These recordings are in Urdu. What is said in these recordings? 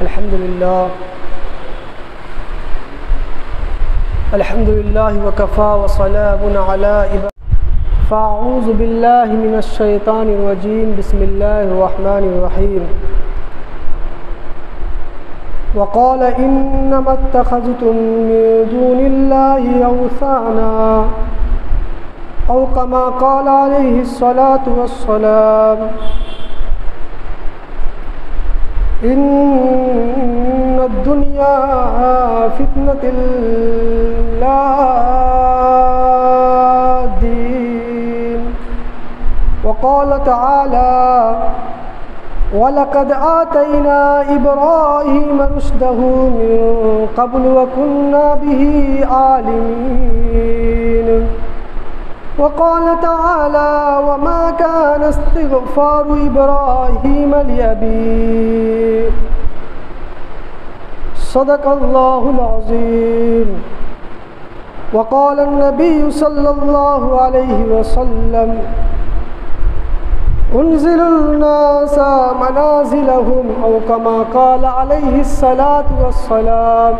الحمد لله وكفى وسلام على عباده فاعوذ بالله من الشيطان الرجيم بسم الله الرحمن الرحيم وقال إنما اتخذتم من دون الله أوثانا أو كما قال عليه الصلاة والسلام إن الدنيا فتنة لا دين وقال تعالى وَلَقَدْ آتَيْنَا إِبْرَاهِيمَ رُشْدَهُ مِن قَبْلُ وَكُنَّا بِهِ عَالِمِينَ وقال تعالى وما كان استغفار إبراهيم لأبيه صدق الله العظيم وقال النبي صلى الله عليه وسلم انزل الناس منازلهم او كما قال عليه الصلاة والسلام۔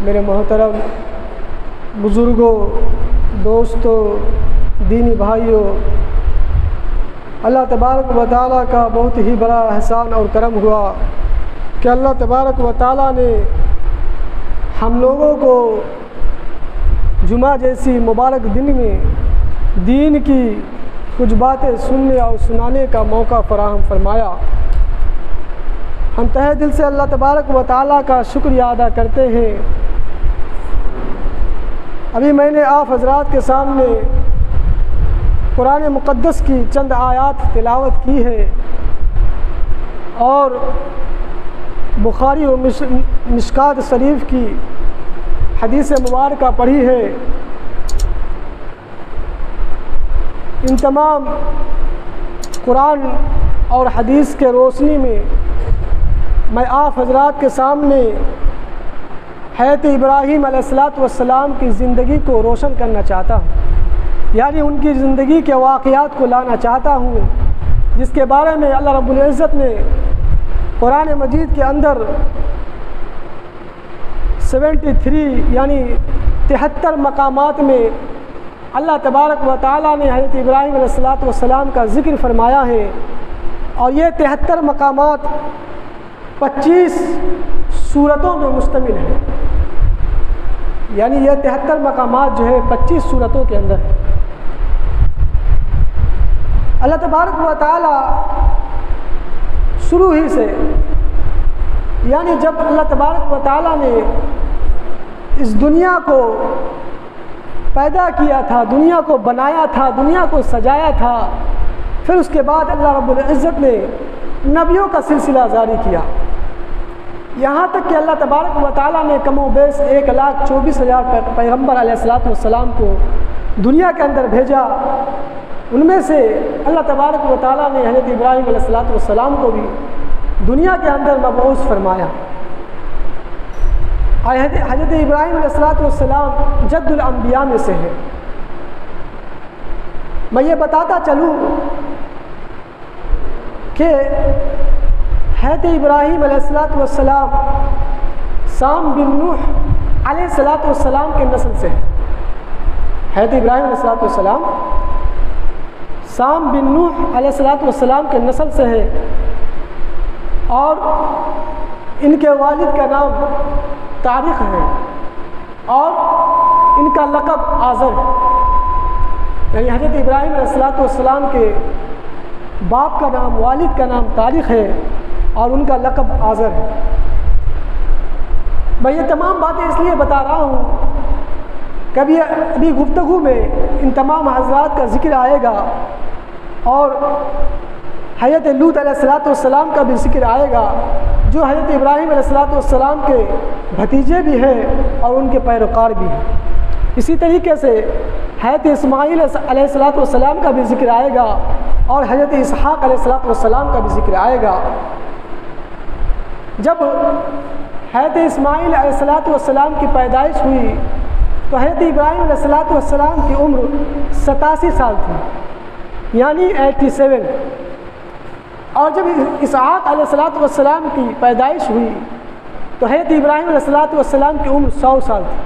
میرے محترم بزرگوں، دوستوں، دینی بھائیوں، اللہ تبارک و تعالیٰ کا بہت ہی بڑا احسان اور کرم ہوا کہ اللہ تبارک و تعالیٰ نے ہم لوگوں کو جمعہ جیسی مبارک دن میں دین کی کچھ باتیں سننے اور سنانے کا موقع فراہم فرمایا۔ ہم تہہ دل سے اللہ تبارک و تعالیٰ کا شکریہ ادا کرتے ہیں۔ ابھی میں نے آپ حضرات کے سامنے قرآن مقدس کی چند آیات تلاوت کی ہے اور بخاری و مشکات شریف کی حدیث مبارکہ پڑھی ہے۔ ان تمام قرآن اور حدیث کے روشنی میں میں آپ حضرات کے سامنے حضرت ابراہیم علیہ السلام کی زندگی کو روشن کرنا چاہتا ہوں، یعنی ان کی زندگی کے واقعات کو لانا چاہتا ہوں، جس کے بارے میں اللہ رب العزت نے قرآن مجید کے اندر 73 یعنی 73 مقامات میں اللہ تبارک و تعالیٰ نے حضرت ابراہیم علیہ السلام کا ذکر فرمایا ہے، اور یہ 73 مقامات 25 سورتوں میں مشتمل ہیں، یعنی یہ 73 مقامات جو ہے 25 سورتوں کے اندر ہے۔ اللہ تبارک و تعالیٰ شروع ہی سے، یعنی جب اللہ تبارک و تعالیٰ نے اس دنیا کو پیدا کیا تھا، دنیا کو بنایا تھا، دنیا کو سجایا تھا، پھر اس کے بعد اللہ رب العزت نے نبیوں کا سلسلہ جاری کیا، یہاں تک کہ اللہ تبارک و تعالیٰ نے کم و بیش 1,24,000 پیغمبر علیہ السلام کو دنیا کے اندر بھیجا۔ ان میں سے اللہ تبارک و تعالیٰ نے حضرت ابراہیم علیہ السلام کو بھی دنیا کے اندر مبعوث فرمایا۔ حضرت ابراہیم علیہ السلام جد الانبیاء میں سے ہے۔ میں یہ بتاتا چلوں کہ حضرت ابراہیم علیہ السلام سام بن نوح علیہ السلام کے نسل سے ہے۔ حضرت ابراہیم علیہ السلام سام بن نوح علیہ السلام کے نسل سے ہے، اور ان کے والد کا نام تاریخ ہے، اور ان کا لقب آزر ہے، یعنی حضرت ابراہیم علیہ السلام کے باپ کا نام، والد کا نام تاریخ ہے، اور ان کا لقب آزر ہے۔ میں یہ تمام باتیں اس لیے بتا رہا ہوں، کبھی ابھی گفتگو میں ان تمام حضرات کا ذکر آئے گا، اور حضرت لوط علیہ السلام کا بھی ذکر آئے گا، جو حضرت ابراہیم علیہ السلام کے بھتیجے بھی ہیں اور ان کے پیروکار بھی ہیں۔ اسی طریقے سے حضرت اسماعیل علیہ السلام کا بھی ذکر آئے گا، اور حضرت اسحاق علیہ السلام کا بھی ذکر آئے گا۔ جب حضرت اسماعیل علیہ السلام کی پیدائش ہوئی تو حضرت ابراہیم علیہ السلام کی عمر 87 سال تھی، یعنی 87، اور جب اسحاق علیہ السلام کی پیدائش ہوئی تو حضرت ابراہیم علیہ السلام کی عمر 100 سال تھی۔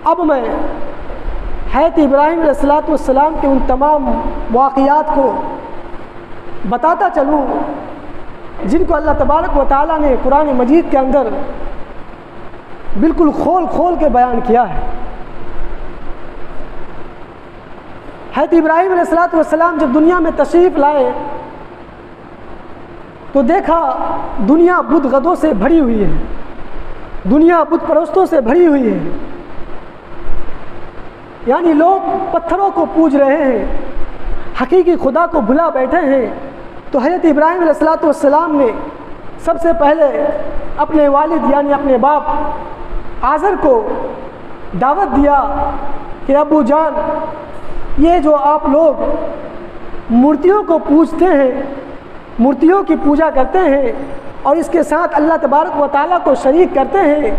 اب میں حضرت ابراہیم علیہ السلام کے ان تمام واقعات کو بتاتا چلوں جن کو اللہ تبارک و تعالیٰ نے قرآن مجید کے اندر بالکل کھول کھول کے بیان کیا ہے۔ حضرت ابراہیم علیہ السلام جب دنیا میں تشریف لائے تو دیکھا دنیا بت غدوں سے بھری ہوئی ہے، دنیا بت پرستوں سے بھری ہوئی ہے، یعنی لوگ پتھروں کو پوج رہے ہیں، حقیقی خدا کو بھلا بیٹھے ہیں۔ تو حضرت ابراہیم علیہ السلام نے سب سے پہلے اپنے والد یعنی اپنے باپ آزر کو دعوت دیا کہ ابو جان، یہ جو آپ لوگ مورتیوں کو پوجتے ہیں، مورتیوں کی پوجا کرتے ہیں اور اس کے ساتھ اللہ تبارک و تعالیٰ کو شریک کرتے ہیں،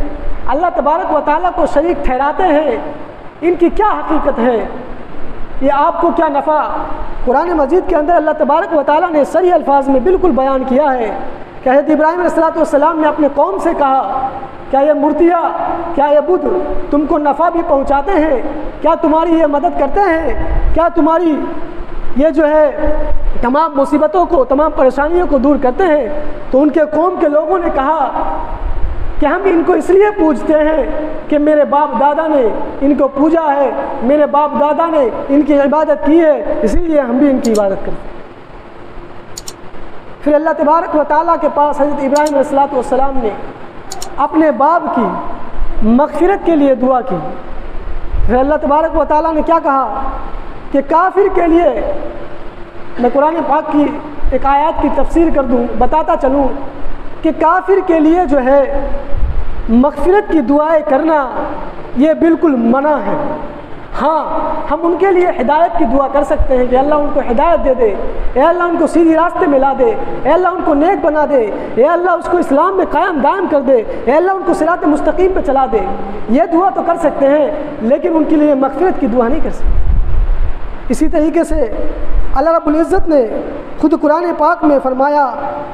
اللہ تبارک و تعالیٰ کو شریک ٹھہراتے ہیں، ان کی کیا حقیقت ہے؟ یہ آپ کو کیا نفع؟ قرآن مجید کے اندر اللہ تبارک و تعالیٰ نے صریح الفاظ میں بالکل بیان کیا ہے کہ حضرت ابراہیم علیہ السلام نے اپنے قوم سے کہا، کیا یہ مورتیاں، کیا یہ بت تم کو نفع بھی پہنچاتے ہیں؟ کیا تمہاری یہ مدد کرتے ہیں؟ کیا تمہاری یہ جو ہے تمام مصیبتوں کو، تمام پریشانیوں کو دور کرتے ہیں؟ تو ان کے قوم کے لوگوں نے کہا کہ ہم ان کو اس لیے پوجتے ہیں کہ میرے باپ دادا نے ان کو پوجا ہے، میرے باپ دادا نے ان کی عبادت کی ہے، اسی لیے ہم بھی ان کی عبادت کرتے ہیں۔ پھر اللہ تبارک و تعالیٰ کے پاس حضرت ابراہیم علیہ السلام نے اپنے باپ کی مغفرت کے لیے دعا کی۔ پھر اللہ تبارک و تعالیٰ نے کیا کہا کہ کافر کے لیے، میں قرآن پاک کی ایک آیات کی تفسیر کر دوں، بتاتا چلوں کہ کافر کے لیے جو ہے مغفرت کی دعائیں کرنا یہ بالکل منع ہے۔ ہاں، ہم ان کے لیے ہدایت کی دعا کر سکتے ہیں کہ اللہ ان کو ہدایت دے دے، اے اللہ ان کو سیدھی راستے میں لا دے، اے اللہ ان کو نیک بنا دے، اے اللہ اس کو اسلام میں قائم دائم کر دے، اے اللہ ان کو صراط مستقیم پہ چلا دے۔ یہ دعا تو کر سکتے ہیں لیکن ان کے لیے مغفرت کی دعا نہیں کر سکتے۔ اسی طریقے سے اللہ رب العزت نے خود قرآن پاک میں فرمایا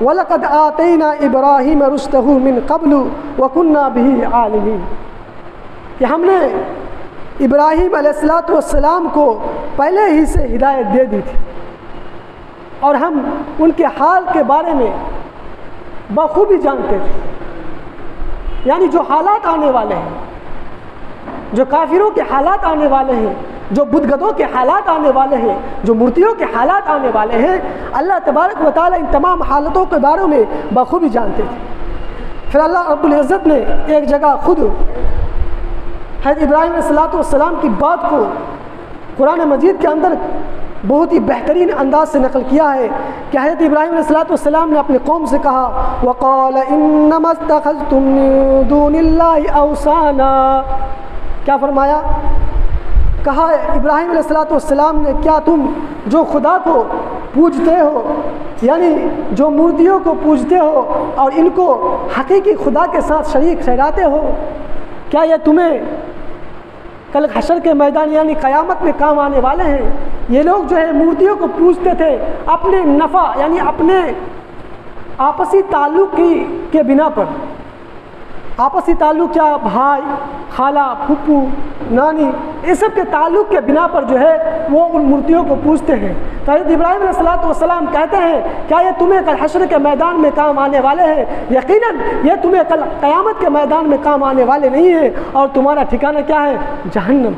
وَلَقَدْ آتَيْنَا إِبْرَاهِيمَ رُشْدَهُ مِنْ قَبْلُ وَكُنَّا بِهِ عَالِمِينَ، کہ ہم نے ابراہیم علیہ السلام کو پہلے ہی سے ہدایت دے دی تھی اور ہم ان کے حال کے بارے میں بخوبی جانتے تھے، یعنی جو حالات آنے والے ہیں، جو کافروں کے حالات آنے والے ہیں، جو بدگدوں کے حالات آنے والے ہیں، جو مورتیوں کے حالات آنے والے ہیں، اللہ تبارک و تعالیٰ ان تمام حالتوں کے بارے میں بخوبی جانتے تھے۔ پھر اللہ رب العزت نے ایک جگہ خود حضرت ابراہیم علیہ السلام کی بات کو قرآن مجید کے اندر بہت ہی بہترین انداز سے نقل کیا ہے کہ حضرت ابراہیم علیہ السلام نے اپنے قوم سے کہا وَقَالَ إِنَّمَا اتَّخَذْتُم مِّن دُونِ اللَّهِ أَوْثَانًا، کیا فرمایا؟ کہا ابراہیم علیہ السلام نے کیا تم جو خدا کو پوجتے ہو، یعنی جو مورتیوں کو پوجتے ہو اور ان کو حقیقی خدا کے ساتھ شریک ٹھہراتے ہو، کیا یہ تمہیں کل حشر کے میدان یعنی قیامت میں کام آنے والے ہیں؟ یہ لوگ جو ہے مورتیوں کو پوجتے تھے اپنے نفع یعنی اپنے آپسی تعلق کے بنا پر، آپسی تعلق کیا، بھائی، خالہ، پھپھو، نانی، اس سب کے تعلق کے بنا پر جو ہے وہ ان مورتیوں کو پوجتے ہیں۔ تو حضرت ابراہیم علیہ السلام کہتے ہیں کیا یہ تمہیں کل حشر کے میدان میں کام آنے والے ہیں؟ یقیناً یہ تمہیں کل قیامت کے میدان میں کام آنے والے نہیں ہیں، اور تمہارا ٹھکانہ کیا ہے؟ جہنم۔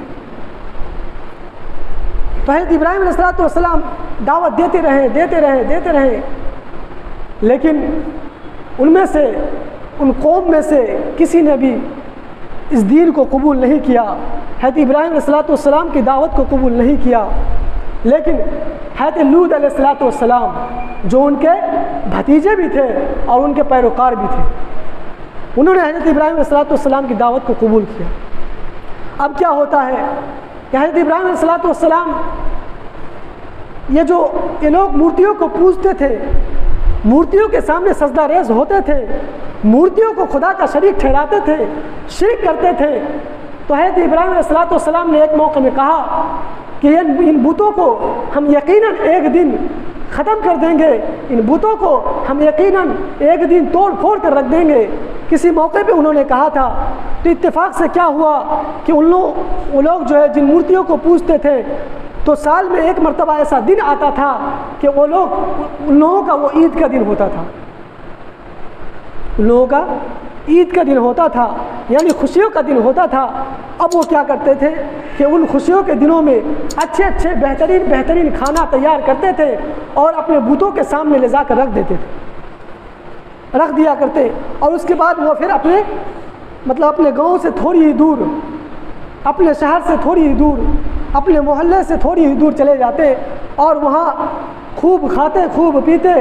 تو حضرت ابراہیم علیہ السلام دعوت دیتے رہے، لیکن ان میں سے، ان قوم میں سے کسی نے بھی اس دین کو قبول نہیں کیا، حضرت ابراہیم علیہ السلام کی دعوت کو قبول نہیں کیا۔ لیکن حضرت لوط علیہ السلام جو ان کے بھتیجے بھی تھے اور ان کے پیروکار بھی تھے، انہوں نے حضرت ابراہیم علیہ السلام کی دعوت کو قبول کیا۔ اب کیا ہوتا ہے کہ حضرت ابراہیم علیہ السلام یہ لوگ مورتیوں کو پوجتے تھے، مورتیوں کے سامنے سجدہ ریز ہوتے تھے، مورتیوں کو خدا کا شریک ٹھہراتے تھے، شرک کرتے تھے۔ تو حضرت ابراہیم علیہ السلام نے ایک موقع میں کہا کہ ان بتوں کو ہم یقیناً ایک دن ختم کر دیں گے، ان بتوں کو ہم یقیناً ایک دن توڑ پھوڑ کر رکھ دیں گے۔ کسی موقع پہ انہوں نے کہا تھا، تو اتفاق سے کیا ہوا کہ وہ لوگ جو ہے جن مورتیوں کو پوجتے تھے، تو سال میں ایک مرتبہ ایسا دن آتا تھا کہ ان لوگوں کا وہ عید کا دن ہوتا تھا، ان لوگوں کا عید کا دن ہوتا تھا، یعنی خوشیوں کا دن ہوتا تھا۔ اب وہ کیا کرتے تھے کہ ان خوشیوں کے دنوں میں اچھے اچھے بہترین کھانا تیار کرتے تھے اور اپنے بتوں کے سامنے لے جا کر رکھ دیا کرتے، اور اس کے بعد وہ پھر اپنے گاؤں سے تھوڑی ہی دور، اپنے شہر سے تھوڑی ہی دور، اپنے محلے سے تھوڑی ہی دور چلے جاتے اور وہاں خوب کھاتے، خوب پیتے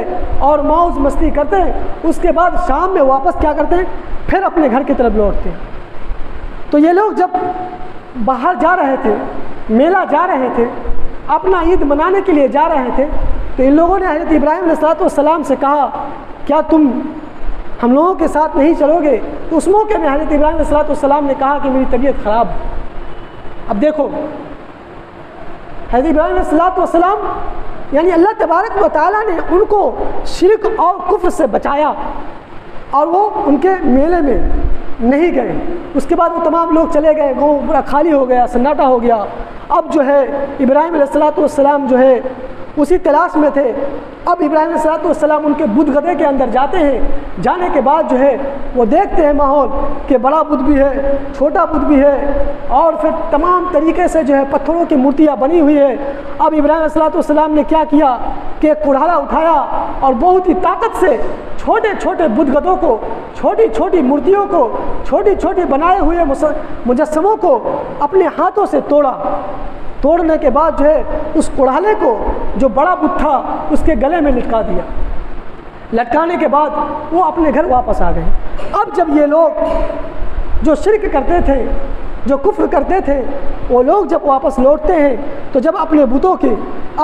اور موج مستی کرتے۔ اس کے بعد شام میں واپس کیا کرتے ہیں، پھر اپنے گھر کی طرف لوٹتے ہیں۔ تو یہ لوگ جب باہر جا رہے تھے، میلہ جا رہے تھے، اپنا عید منانے کے لیے جا رہے تھے، تو ان لوگوں نے حضرت ابراہیم علیہ السلام سے کہا، کیا تم ہم لوگوں کے ساتھ نہیں چلو گے؟ تو اس موقع میں حضرت ابراہیم علیہ السلام نے کہا کہ میری طبیعت خراب ہے۔ اب دیکھو، حضرت ابراہیم علیہ السلام یعنی اللہ تبارک و تعالیٰ نے ان کو شرک اور کفر سے بچایا، اور وہ ان کے میلے میں نہیں گئے۔ اس کے بعد وہ تمام لوگ چلے گئے، گاؤں پورا خالی ہو گیا، سناٹا ہو گیا۔ اب جو ہے ابراہیم علیہ السلام جو ہے اسی تلاش میں تھے۔ اب ابراہیم علیہ السلام ان کے بدھ گدے کے اندر جاتے ہیں، جانے کے بعد جو ہے وہ دیکھتے ہیں ماحول کہ بڑا بدھ بھی ہے، چھوٹا بدھ بھی ہے، اور پھر تمام طریقے سے جو ہے پتھروں کی مورتیاں بنی ہوئی ہے۔ اب ابراہیم علیہ السلام نے کیا کیا کہ ایک کڑھالا اٹھایا اور بہت ہی طاقت سے چھوٹے چھوٹے بدھ گدوں کو، چھوٹی چھوٹی مورتیوں کو، چھوٹی چھوٹی بنائے ہوئے مجسموں کو اپنے ہاتھوں سے توڑنے کے بعد جو ہے اس کڑھالے کو جو بڑا بدھ تھا اس کے گلے میں لٹکا دیا۔ لٹکانے کے بعد وہ اپنے گھر واپس آ گئے۔ اب جب یہ لوگ جو شرک کرتے تھے، جو کفر کرتے تھے، وہ لوگ جب واپس لوٹتے ہیں تو جب اپنے بتوں کے،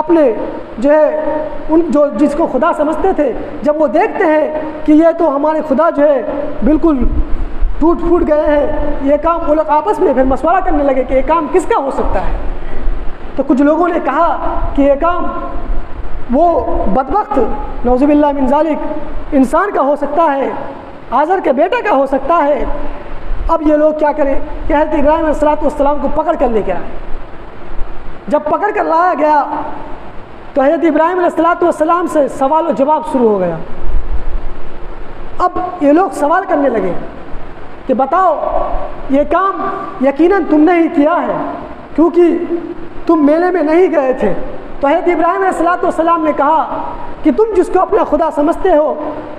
اپنے جو ہے جس کو خدا سمجھتے تھے، جب وہ دیکھتے ہیں کہ یہ تو ہمارے خدا جو ہے بالکل ٹوٹ پھوٹ گئے ہیں، یہ کام وہ لوگ آپس میں پھر مشورہ کرنے لگے کہ یہ کام کس کا ہو سکتا ہے۔ تو کچھ لوگوں نے کہا کہ یہ کام وہ بدبخت نعوذ باللہ من ذالک انسان کا ہو سکتا ہے، آزر کے بیٹے کا ہو سکتا ہے۔ اب یہ لوگ کیا کریں کہ حضرت ابراہیم علیہ السلام کو پکڑ کر لے کے آئے۔ جب پکڑ کر لایا گیا تو حضرت ابراہیم علیہ السلام سے سوال و جواب شروع ہو گیا۔ اب یہ لوگ سوال کرنے لگے کہ بتاؤ، یہ کام یقیناً تم نے ہی کیا ہے کیونکہ تم میلے میں نہیں گئے تھے۔ تو حضرت ابراہیم علیہ السلام نے کہا کہ تم جس کو اپنا خدا سمجھتے ہو،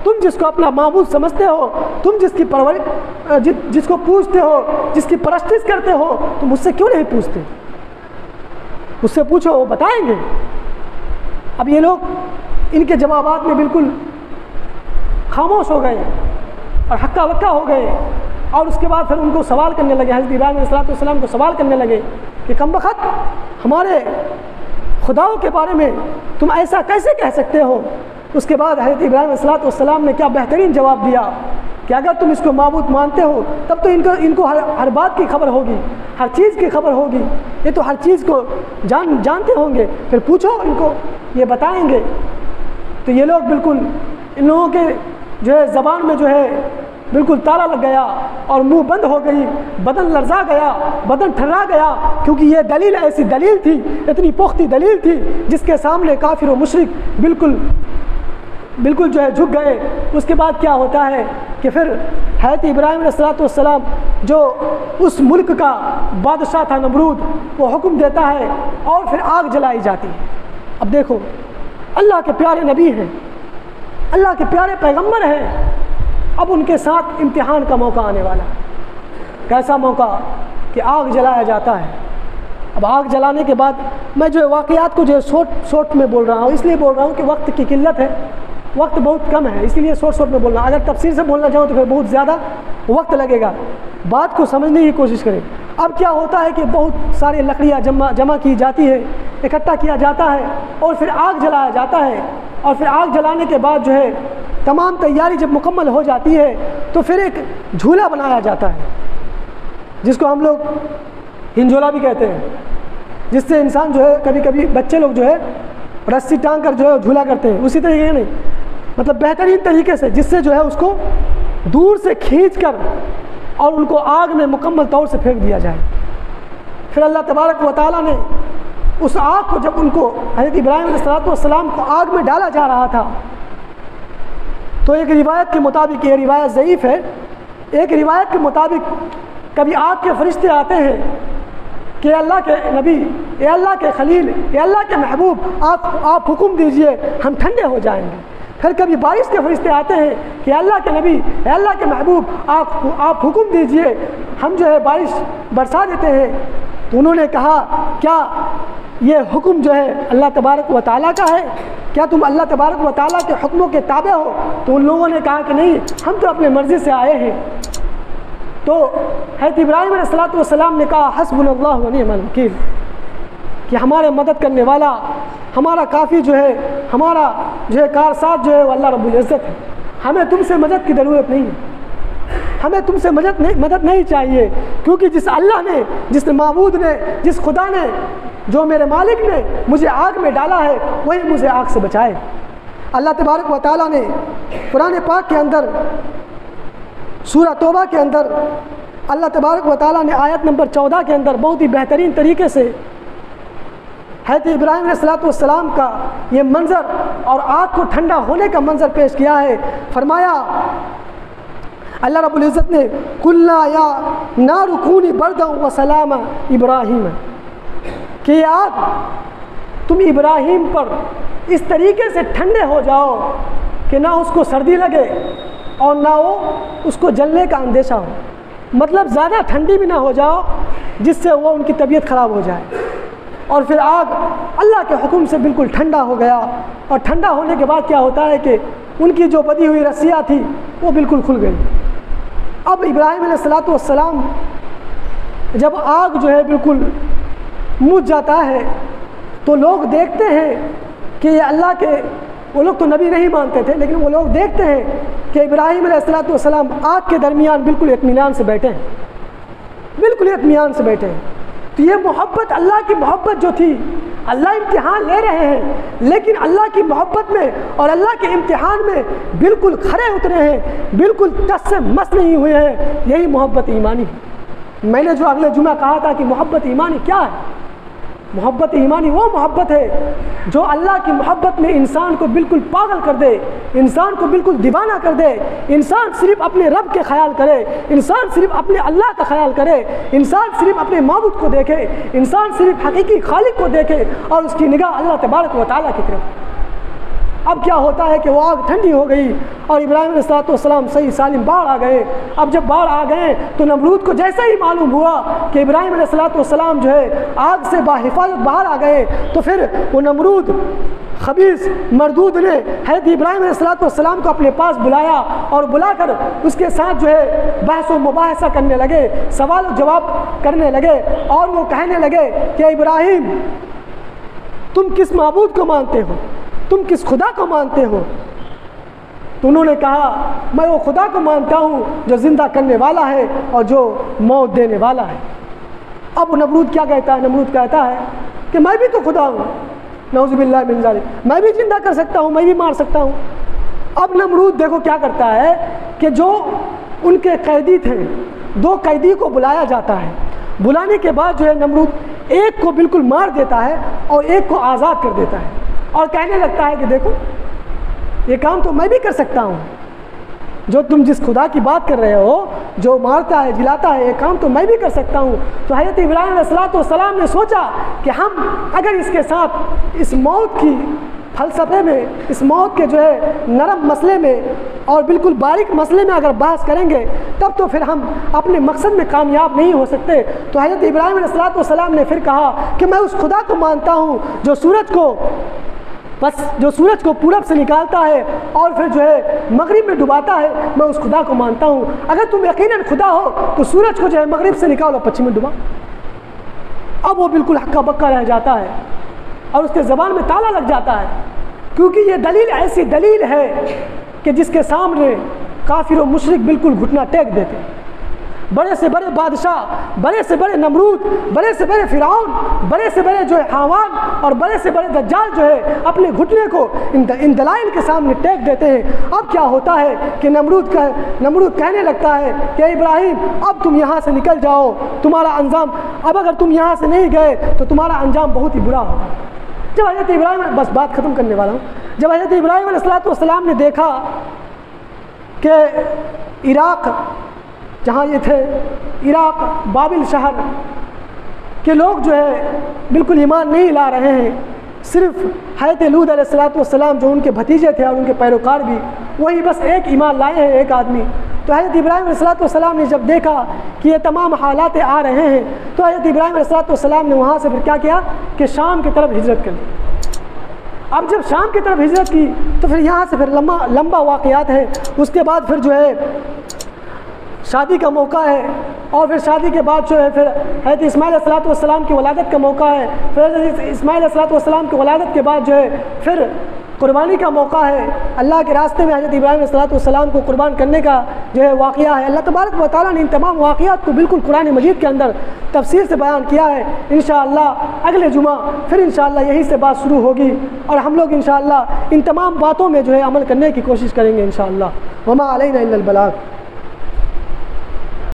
تم جس کو اپنا معبود سمجھتے ہو، تم جس کو پوجتے ہو، جس کی پرستش کرتے ہو، تم مجھ سے کیوں نہیں پوچھتے؟ مجھ سے پوچھو، وہ بتائیں گے۔ اب یہ لوگ ان کے جوابات میں بالکل خاموش ہو گئے اور ہکا بکا ہو گئے، اور اس کے بعد پھر ان کو سوال کرنے لگے، حضرت ابراہیم علیہ السلام کو سوال کرنے لگے کہ کم بخت، ہمارے خداؤں کے بارے میں تم ایسا کیسے کہہ سکتے ہو؟ اس کے بعد حضرت ابراہیم علیہ السلام نے کیا بہترین جواب دیا کہ اگر تم اس کو معبود مانتے ہو تب تو ان کو ہر بات کی خبر ہوگی، ہر چیز کی خبر ہوگی، یہ تو ہر چیز کو جانتے ہوں گے، پھر پوچھو ان کو، یہ بتائیں گے۔ تو یہ لوگ بالکل ان لوگوں کے جو ہے زبان میں جو ہے بالکل تالا لگ گیا اور منہ بند ہو گئی، بدن لرزا گیا، بدن ٹھنڈا گیا، کیونکہ یہ دلیل ایسی دلیل تھی، اتنی پختہ دلیل تھی جس کے سامنے کافر و مشرک بالکل جو ہے جھک گئے۔ اس کے بعد کیا ہوتا ہے کہ پھر حضرت ابراہیم علیہ السلام جو اس ملک کا بادشاہ تھا نمرود، وہ حکم دیتا ہے اور پھر آگ جلائی جاتی ہے۔ اب دیکھو، اللہ کے پیارے نبی ہیں، اللہ کے پیارے پیغمبر ہیں، اب ان کے ساتھ امتحان کا موقع آنے والا ہے۔ کیسا موقع کہ آگ جلایا جاتا ہے۔ اب آگ جلانے کے بعد میں جو واقعات کو جو ہے شارٹ میں بول رہا ہوں، اس لیے بول رہا ہوں کہ وقت کی قلت ہے، وقت بہت کم ہے، اس لیے شارٹ میں بول رہا ہوں۔ اگر تفصیل سے بولنا چاہوں تو پھر بہت زیادہ وقت لگے گا، بات کو سمجھنے کی کوشش کریں۔ اب کیا ہوتا ہے کہ بہت ساری لکڑیاں جمع کی جاتی ہے، اکٹھا کیا جاتا ہے اور پھر آگ جلایا جاتا ہے، اور پھر آگ جلانے کے بعد جو ہے تمام تیاری جب مکمل ہو جاتی ہے تو پھر ایک جھولا بنایا جاتا ہے جس کو ہم لوگ ہنجولا بھی کہتے ہیں، جس سے انسان جو ہے کبھی کبھی بچے لوگ جو ہے رسی ٹانگ کر جو ہے جھولا کرتے ہیں، اسی طریقے نہیں، مطلب بہترین طریقے سے، جس سے جو ہے اس کو دور سے کھینچ کر اور ان کو آگ میں مکمل طور سے پھینک دیا جائے۔ پھر اللہ تبارک و تعالیٰ نے اس آگ کو، جب ان کو حضرت ابراہیم علیہ السلام کو آگ میں ڈالا جا رہا تھا، تو ایک روایت کے مطابق، یہ روایت ضعیف ہے، ایک روایت کے مطابق کبھی آگ کے فرشتے آتے ہیں کہ اللہ کے نبی، اے اللہ کے خلیل، اے اللہ کے محبوب، آپ حکم دیجئے ہم ٹھنڈے ہو جائیں گے۔ پھر کبھی بارش کے فرشتے آتے ہیں کہ اللہ کے نبی، اے اللہ کے محبوب، آپ حکم دیجئے ہم جو ہے بارش برسا دیتے ہیں۔ تو انہوں نے کہا کیا یہ حکم جو ہے اللہ تبارک و تعالیٰ کا ہے؟ کیا تم اللہ تبارک و تعالیٰ کے حکموں کے تابع ہو؟ تو ان لوگوں نے کہا کہ نہیں، ہم تو اپنے مرضی سے آئے ہیں۔ تو حضرت ابراہیم علیہ السلام نے کہا حسبنا اللہ و نعم الوکیل، کہ ہمارے مدد کرنے والا، ہمارا کافی جو ہے، ہمارا جو ہے کارساز جو ہے وہ اللہ رب العزت ہے، ہمیں تم سے مدد کی ضرورت نہیں ہے، ہمیں تم سے مدد نہیں چاہیے، کیونکہ جس اللہ نے، جس معبود نے، جس خدا نے، جو میرے مالک نے مجھے آگ میں ڈالا ہے، وہی مجھے آگ سے بچائے۔ اللہ تبارک و تعالیٰ نے قرآن پاک کے اندر سورہ توبہ کے اندر اللہ تبارک و تعالیٰ نے آیت نمبر 14 کے اندر بہت ہی بہترین طریقے سے حضرت ابراہیم علیہ السلام کا یہ منظر اور آگ کو ٹھنڈا ہونے کا منظر پیش کیا ہے۔ فرمایا اللہ رب العزت نے قُلْنَا يَا نَارُ كُونِي بَرْدًا وَسَلَامًا ابراہیم، کہ یہ آگ تم ابراہیم پر اس طریقے سے ٹھنڈے ہو جاؤ کہ نہ اس کو سردی لگے اور نہ وہ اس کو جلنے کا اندیشہ ہو، مطلب زیادہ ٹھنڈی بھی نہ ہو جاؤ جس سے وہ ان کی طبیعت خراب ہو جائے۔ اور پھر آگ اللہ کے حکم سے بالکل ٹھنڈا ہو گیا، اور ٹھنڈا ہونے کے بعد کیا ہوتا ہے کہ ان کی جو بندھی ہوئی رسیاں تھیں وہ بالکل کھل گئی۔ اب ابراہیم علیہ السلام جب آگ جو ہے بالکل مجھ جاتا ہے تو لوگ دیکھتے ہیں کہ یہ اللہ کے، وہ لوگ تو نبی نہیں مانتے تھے، لیکن وہ لوگ دیکھتے ہیں کہ ابراہیم علیہ السلام آگ کے درمیان بالکل اطمینان سے بیٹھے ہیں، بالکل اطمینان سے بیٹھے ہیں۔ تو یہ محبت، اللہ کی محبت جو تھی، اللہ امتحان لے رہے ہیں لیکن اللہ کی محبت میں اور اللہ کے امتحان میں بالکل کھرے اترے ہیں، بالکل ٹس سے مس نہیں ہوئے ہیں، یہی محبت ایمانی ہے۔ میں نے جو اگلے جمعہ کہا تھا کہ محبت ایمانی کیا ہے، محبت ایمانی وہ محبت ہے جو اللہ کی محبت میں انسان کو بالکل پاگل کر دے، انسان کو بالکل دیوانہ کر دے، انسان صرف اپنے رب کے خیال کرے، انسان صرف اپنے اللہ کا خیال کرے، انسان صرف اپنے معبود کو دیکھے، انسان صرف حقیقی خالق کو دیکھے اور اس کی نگاہ اللہ تبارک و تعالیٰ کی طرف۔ اب کیا ہوتا ہے کہ وہ آگ ٹھنڈی ہو گئی اور ابراہیم علیہ السلام صحیح سالم باہر آ گئے۔ اب جب باہر آ گئے تو نمرود کو جیسے ہی معلوم ہوا کہ ابراہیم علیہ السلام جو ہے آگ سے باحفاظت باہر آ گئے، تو پھر وہ نمرود خبیث مردود نے حضرت ابراہیم علیہ السلام کو اپنے پاس بلایا اور بلا کر اس کے ساتھ جو ہے بحث و مباحثہ کرنے لگے، سوال و جواب کرنے لگے، اور وہ کہنے لگے کہ ابراہیم تم کس معبود کو مانتے ہو، تم کس خدا کو مانتے ہو؟ تو انہوں نے کہا میں وہ خدا کو مانتا ہوں جو زندہ کرنے والا ہے اور جو موت دینے والا ہے۔ اب نمرود کیا کہتا ہے؟ نمرود کہتا ہے کہ میں بھی تو خدا ہوں، نعوذ باللہ من ذالک، میں بھی زندہ کر سکتا ہوں، میں بھی مار سکتا ہوں۔ اب نمرود دیکھو کیا کرتا ہے کہ جو ان کے قیدی تھے، 2 قیدی کو بلایا جاتا ہے، بلانے کے بعد جو ہے نمرود ایک کو بالکل مار دیتا ہے اور ایک کو آزاد کر دیتا ہے، اور کہنے لگتا ہے کہ دیکھو یہ کام تو میں بھی کر سکتا ہوں، جو تم جس خدا کی بات کر رہے ہو جو مارتا ہے جلاتا ہے، یہ کام تو میں بھی کر سکتا ہوں۔ تو حضرت ابراہیم علیہ السلام نے سوچا کہ ہم اگر اس کے ساتھ اس موت کی فلسفے میں، اس موت کے جو ہے نرم مسئلے میں اور بالکل باریک مسئلے میں اگر بحث کریں گے تب تو پھر ہم اپنے مقصد میں کامیاب نہیں ہو سکتے۔ تو حضرت ابراہیم علیہ السلام نے پھر کہا کہ میں اس خدا کو مانتا ہوں جو سورج کو پورب سے نکالتا ہے اور پھر جو ہے مغرب میں ڈباتا ہے، میں اس خدا کو مانتا ہوں۔ اگر تم یقیناً خدا ہو تو سورج کو جو ہے مغرب سے نکالو، پچھم میں ڈبا۔ اب وہ بالکل ہکا بکا رہ جاتا ہے اور اس کے زبان میں تالا لگ جاتا ہے، کیونکہ یہ دلیل ایسی دلیل ہے کہ جس کے سامنے کافر و مشرک بالکل گھٹنا ٹیک دیتے ہیں۔ بڑے سے بڑے بادشاہ، بڑے سے بڑے نمرود، بڑے سے بڑے فرعون، بڑے سے بڑے جو ہے حامان اور بڑے سے بڑے دجال جو ہے اپنے گھٹنے کو ان دلائل کے سامنے ٹیک دیتے ہیں۔ اب کیا ہوتا ہے کہ نمرود کہنے لگتا ہے کہ ابراہیم اب تم یہاں سے نکل جاؤ، تمہارا انجام، اب اگر تم یہاں سے نہیں گئے تو تمہارا انجام بہت ہی برا ہوگا۔ جب حضرت ابراہیم، بس بات ختم کرنے والا ہوں، جب حضرت ابراہیم علیہ السلام نے دیکھا کہ عراق، جہاں یہ تھے عراق بابل شہر کے لوگ جو ہے بالکل ایمان نہیں لا رہے ہیں، صرف حضرت لوط علیہ السلام جو ان کے بھتیجے تھے اور ان کے پیروکار بھی، وہی بس ایک ایمان لائے ہیں، ایک آدمی۔ تو حضرت ابراہیم علیہ السلام نے جب دیکھا کہ یہ تمام حالات آ رہے ہیں تو حضرت ابراہیم علیہ السلام نے وہاں سے پھر کیا کیا کہ شام کی طرف ہجرت کر لی۔ اب جب شام کی طرف ہجرت کی تو پھر یہاں سے پھر لمبا واقعات ہے۔ اس کے بعد پھر جو ہے شادی کا موقع ہے، اور پھر شادی کے بعد جو ہے پھر حضرت اسماعیل علیہ السلام کی ولادت کا موقع ہے۔ پھر حضرت اسماعیل علیہ السلام کی ولادت کے بعد جو ہے پھر قربانی کا موقع ہے۔ اللہ کے راستے میں حضرت ابراہیم علیہ السلام کو قربان کرنے کا جو ہے واقعہ ہے۔ اللہ تبارک و تعالیٰ نے ان تمام واقعات کو بالکل قرآن مجید کے اندر تفصیل سے بیان کیا ہے۔ انشاءاللہ اگلے جمعہ پھر انشاءاللہ یہی سے بات شروع ہوگی، اور ہم لوگ انشاءاللہ ان تمام باتوں میں جو ہے عمل کرنے کی کوشش کریں گے انشاءاللہ۔ وما علینا الا البلاغ۔